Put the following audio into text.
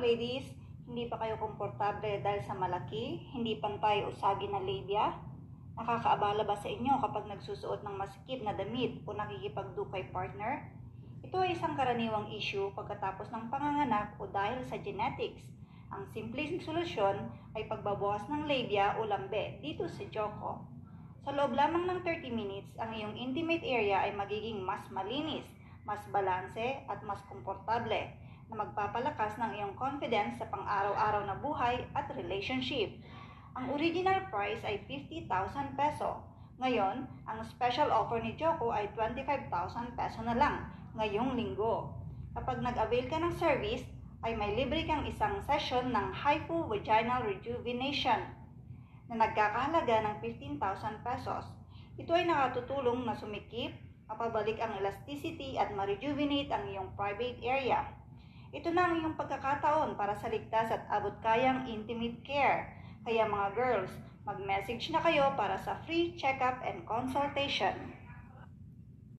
ladies, hindi pa kayo komportable dahil sa malaki, hindi pantay o sagi na labia? Nakakaabala ba sa inyo kapag nagsusuot ng masikip na damit o nakikipagdo kay partner? Ito ay isang karaniwang issue pagkatapos ng panganganak o dahil sa genetics. Ang simpleng solusyon ay pagbabawas ng labia o lambe dito sa Joko. Sa loob lamang ng 30 minutes, ang iyong intimate area ay magiging mas malinis, mas balanse at mas komportable na magpapalakas ng iyong confidence sa pang-araw-araw na buhay at relationship. Ang original price ay 50,000 peso. Ngayon, ang special offer ni Joko ay 25,000 peso na lang ngayong linggo. Kapag nag-avail ka ng service, ay may libre kang isang session ng hypovaginal rejuvenation na nagkakahalaga ng 15,000 pesos. Ito ay nakatutulong na sumikip, mapabalik ang elasticity at ma-rejuvenate ang iyong private area. Ito na ang iyong pagkakataon para sa ligtas at abot-kayang intimate care. Kaya mga girls, mag-message na kayo para sa free check-up and consultation.